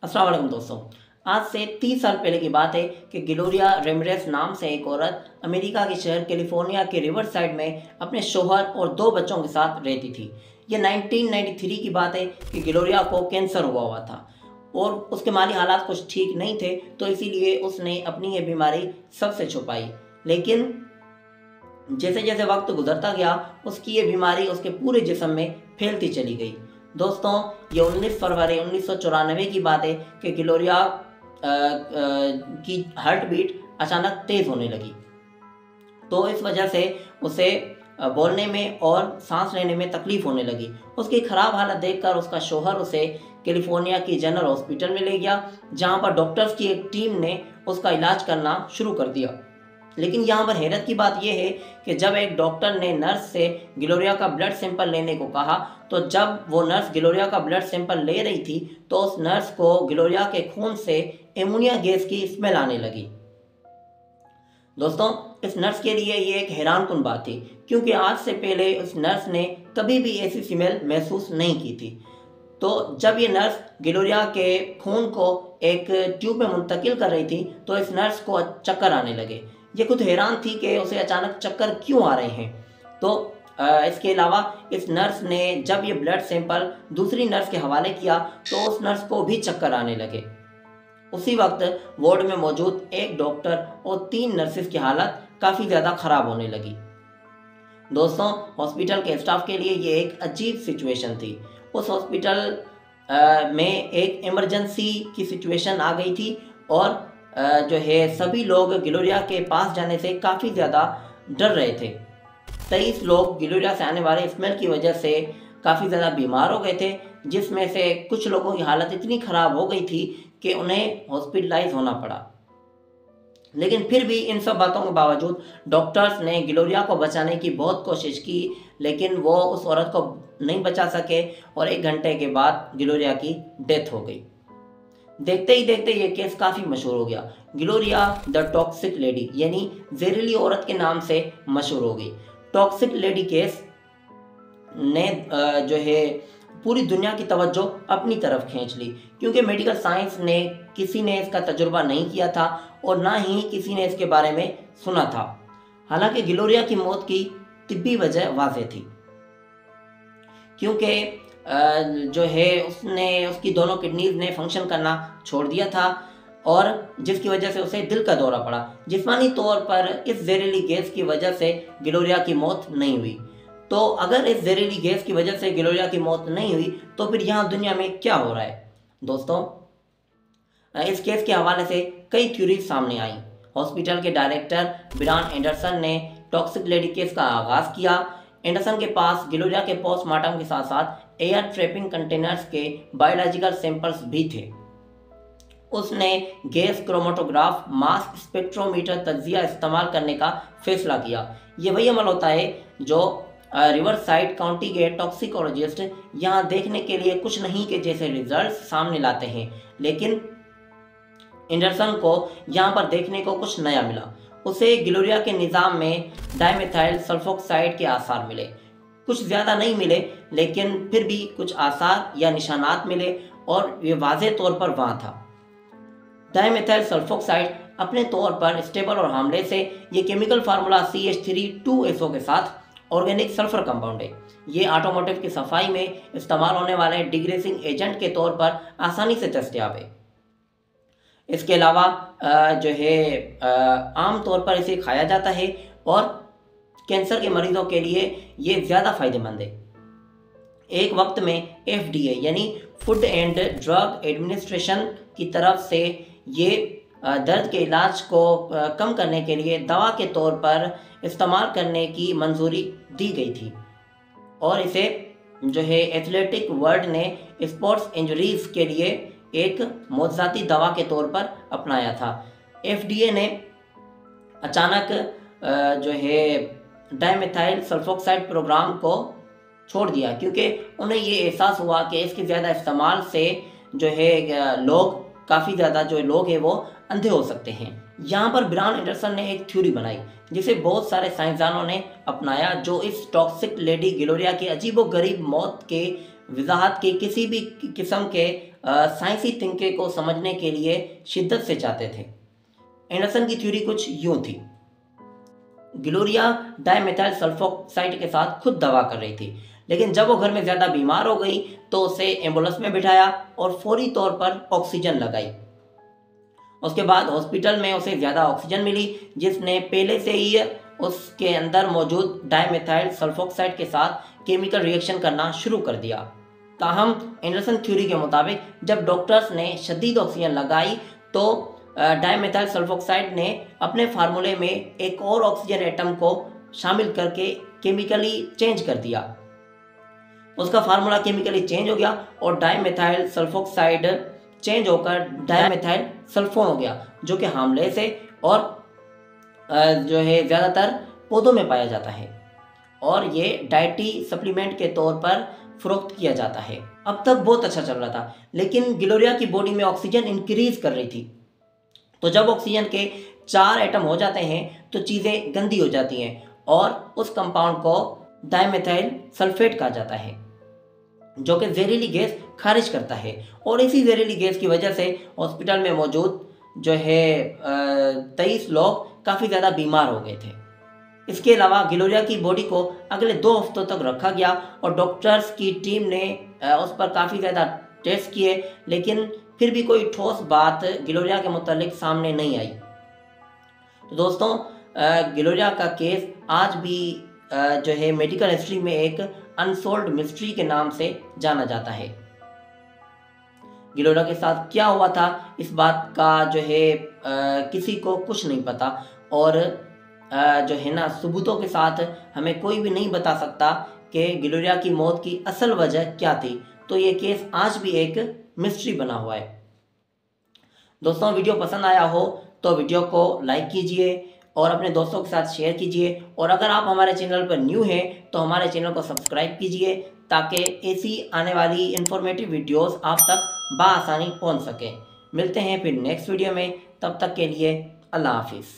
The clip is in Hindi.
अस्सलाम वालेकुम दोस्तों। आज से 30 साल पहले की बात है कि ग्लोरिया रेमिरेज नाम से एक औरत अमेरिका के शहर कैलिफोर्निया के रिवर साइड में अपने शोहर और 2 बच्चों के साथ रहती थी। ये 1993 की बात है कि ग्लोरिया को कैंसर हुआ था और उसके माली हालात कुछ ठीक नहीं थे, तो इसीलिए उसने अपनी ये बीमारी सबसे छुपाई। लेकिन जैसे जैसे वक्त गुजरता गया उसकी ये बीमारी उसके पूरे जिस्म में फैलती चली गई। दोस्तों, ये 19 फरवरी 1994 की बात है कि ग्लोरिया की हार्ट बीट अचानक तेज होने लगी। तो इस वजह से उसे बोलने में और सांस लेने में तकलीफ होने लगी। उसकी खराब हालत देखकर उसका शोहर उसे कैलिफोर्निया की जनरल हॉस्पिटल में ले गया, जहां पर डॉक्टर्स की एक टीम ने उसका इलाज करना शुरू कर दिया। लेकिन यहाँ पर हैरत की बात यह है कि जब एक डॉक्टर ने नर्स से ग्लोरिया का ब्लड सैंपल लेने को कहा, तो जब वो नर्स ग्लोरिया का ब्लड सैंपल ले रही थी तो उस नर्स को ग्लोरिया के खून से एमोनिया गैस की स्मेल आने लगी। दोस्तों, इस नर्स के लिए ये एक हैरानकुन बात थी, क्योंकि आज से पहले उस नर्स ने कभी भी ऐसी स्मेल महसूस नहीं की थी। तो जब ये नर्स ग्लोरिया के खून को एक ट्यूब में मुंतकिल कर रही थी तो इस नर्स को चक्कर आने लगे। ये खुद हैरान थी कि उसे अचानक चक्कर क्यों आ रहे हैं। तो इसके अलावा इस नर्स ने जब ये ब्लड सैंपल दूसरी नर्स के हवाले किया तो उस नर्स को भी चक्कर आने लगे। उसी वक्त वार्ड में मौजूद एक डॉक्टर और 3 नर्सेस की हालत काफ़ी ज़्यादा ख़राब होने लगी। दोस्तों, हॉस्पिटल के स्टाफ के लिए ये एक अजीब सिचुएशन थी। उस हॉस्पिटल में एक इमरजेंसी की सिचुएशन आ गई थी और जो है सभी लोग ग्लोरिया के पास जाने से काफ़ी ज़्यादा डर रहे थे। 23 लोग ग्लोरिया से आने वाले स्मेल की वजह से काफ़ी ज़्यादा बीमार हो गए थे, जिसमें से कुछ लोगों की हालत इतनी ख़राब हो गई थी कि उन्हें हॉस्पिटलाइज होना पड़ा। लेकिन फिर भी इन सब बातों के बावजूद डॉक्टर्स ने ग्लोरिया को बचाने की बहुत कोशिश की, लेकिन वो उस औरत को नहीं बचा सके और 1 घंटे के बाद ग्लोरिया की डेथ हो गई। देखते ही देखते ये केस काफ़ी मशहूर हो गया। ग्लोरिया द टॉक्सिक लेडी यानी जहरीली औरत के नाम से मशहूर हो गई। टॉक्सिक लेडी केस ने जो है पूरी दुनिया की तवज्जो अपनी तरफ खींच ली, क्योंकि मेडिकल साइंस ने किसी ने इसका तजुर्बा नहीं किया था और ना ही किसी ने इसके बारे में सुना था। हालांकि ग्लोरिया की मौत की तिब्बी वजह वाज़ेह थी, क्योंकि जो है उसकी दोनों किडनीज ने फंक्शन करना छोड़ दिया था और जिसकी वजह से उसे दिल का दौरा पड़ा। जिस्मानी तौर पर इस जहरीली गैस की वजह से ग्लोरिया की मौत नहीं हुई। तो अगर इस जहरीली गैस की वजह से ग्लोरिया की मौत नहीं हुई तो फिर यहाँ दुनिया में क्या हो रहा है? दोस्तों, इस केस के हवाले से कई थ्योरी सामने आई। हॉस्पिटल के डायरेक्टर ब्रायन एंडरसन ने टॉक्सिक लेडी केस का आगाज़ किया। एंडरसन के पास ग्लोरिया के पोस्टमार्टम के साथ साथ एयर ट्रैपिंग कंटेनर्स के बायोलॉजिकल सैंपल्स भी थे। उसने गैस क्रोमेटोग्राफ मास स्पेक्ट्रोमीटर तज्जिया इस्तेमाल करने का फैसला किया। ये वही अमल होता है जो रिवरसाइड काउंटी के टॉक्सिकोलॉजिस्ट यहाँ देखने के लिए कुछ नहीं के जैसे रिजल्ट सामने लाते हैं, लेकिन एंडरसन को यहाँ पर देखने को कुछ नया मिला। उसे ग्लोरिया के निज़ाम में डाइमेथाइल सल्फोक्साइड के आसार मिले। कुछ ज़्यादा नहीं मिले, लेकिन फिर भी कुछ आसार या निशानात मिले और ये वाज़ेह तौर पर वहाँ था। डाइमेथाइल सल्फोक्साइड अपने तौर पर स्टेबल और हार्मलेस से ये केमिकल फार्मूला CH3 2SO के साथ ऑर्गेनिक सल्फर कंपाउंड है। ये ऑटोमोटिव की सफाई में इस्तेमाल होने वाले डिग्रेसिंग एजेंट के तौर पर आसानी से दस्तयाब है। इसके अलावा जो है आम तौर पर इसे खाया जाता है और कैंसर के मरीजों के लिए ये ज़्यादा फायदेमंद है। एक वक्त में FDA यानी फूड एंड ड्रग एडमिनिस्ट्रेशन की तरफ से ये दर्द के इलाज को कम करने के लिए दवा के तौर पर इस्तेमाल करने की मंजूरी दी गई थी और इसे जो है एथलेटिक वर्ल्ड ने स्पोर्ट्स इंजरीज के लिए एक मौजूदाती दवा के तौर पर अपनाया था। FDA ने अचानक जो है डाइमेथाइल सल्फोक्साइड प्रोग्राम को छोड़ दिया, क्योंकि उन्हें ये एहसास हुआ कि इसके ज़्यादा इस्तेमाल से जो है लोग काफ़ी ज़्यादा जो लोग हैं वो अंधे हो सकते हैं। यहाँ पर ब्रायन एंडरसन ने एक थ्योरी बनाई जिसे बहुत सारे साइंसदानों ने अपनाया, जो इस टॉक्सिक लेडी ग्लोरिया की अजीबोगरीब मौत के वजाहत की किसी भी किस्म के साइंसी थिंकिंग को समझने के लिए शिद्दत से चाहते थे। एंडरसन की थ्योरी कुछ यूं थी। ग्लोरिया डाइमेथाइल सल्फोक्साइड के साथ खुद दवा कर रही थी, लेकिन जब वो घर में ज़्यादा बीमार हो गई तो उसे एम्बुलेंस में बिठाया और फौरी तौर पर ऑक्सीजन लगाई। उसके बाद हॉस्पिटल में उसे ज़्यादा ऑक्सीजन मिली, जिसने पहले से ही उसके अंदर मौजूद डाइमेथाइल सल्फोक्साइड के साथ केमिकल रिएक्शन करना शुरू कर दिया। ताहम एंडरसन थ्योरी के मुताबिक जब डॉक्टर्स ने शदीद ऑक्सीजन लगाई तो डाइमेथाइल सल्फोक्साइड ने अपने फार्मूले में एक और ऑक्सीजन एटम को शामिल करके केमिकली चेंज कर दिया। उसका फार्मूला केमिकली चेंज हो गया और डाइमेथाइल सल्फोक्साइड चेंज होकर डाइमेथाइल सल्फोन हो गया, जो कि हार्मलेस है और जो है ज़्यादातर पौधों में पाया जाता है और ये डाइटरी सप्लीमेंट के तौर पर फरोख्त किया जाता है। अब तक बहुत अच्छा चल रहा था, लेकिन ग्लोरिया की बॉडी में ऑक्सीजन इंक्रीज कर रही थी। तो जब ऑक्सीजन के 4 एटम हो जाते हैं तो चीज़ें गंदी हो जाती हैं और उस कंपाउंड को डाइमेथाइल सल्फेट कहा जाता है, जो कि जहरीली गैस खारिज करता है। और इसी जहरीली गैस की वजह से हॉस्पिटल में मौजूद जो है 23 लोग काफ़ी ज़्यादा बीमार हो गए थे। इसके अलावा ग्लोरिया की बॉडी को अगले 2 हफ्तों तक रखा गया और डॉक्टर्स की टीम ने उस पर काफ़ी ज़्यादा टेस्ट किए, लेकिन फिर भी कोई ठोस बात ग्लोरिया के मुतालिक सामने नहीं आई। तो दोस्तों, ग्लोरिया का केस आज भी जो है मेडिकल हिस्ट्री में एक अनसोल्व्ड मिस्ट्री के नाम से जाना जाता है। ग्लोरिया के साथ क्या हुआ था इस बात का जो है किसी को कुछ नहीं पता और जो है ना सबूतों के साथ हमें कोई भी नहीं बता सकता कि ग्लोरिया की मौत की असल वजह क्या थी। तो ये केस आज भी एक मिस्ट्री बना हुआ है। दोस्तों, वीडियो पसंद आया हो तो वीडियो को लाइक कीजिए और अपने दोस्तों के साथ शेयर कीजिए, और अगर आप हमारे चैनल पर न्यू हैं तो हमारे चैनल को सब्सक्राइब कीजिए ताकि ऐसी आने वाली इंफॉर्मेटिव वीडियोस आप तक बआसानी पहुंच सकें। मिलते हैं फिर नेक्स्ट वीडियो में, तब तक के लिए अल्लाह हाफिज़।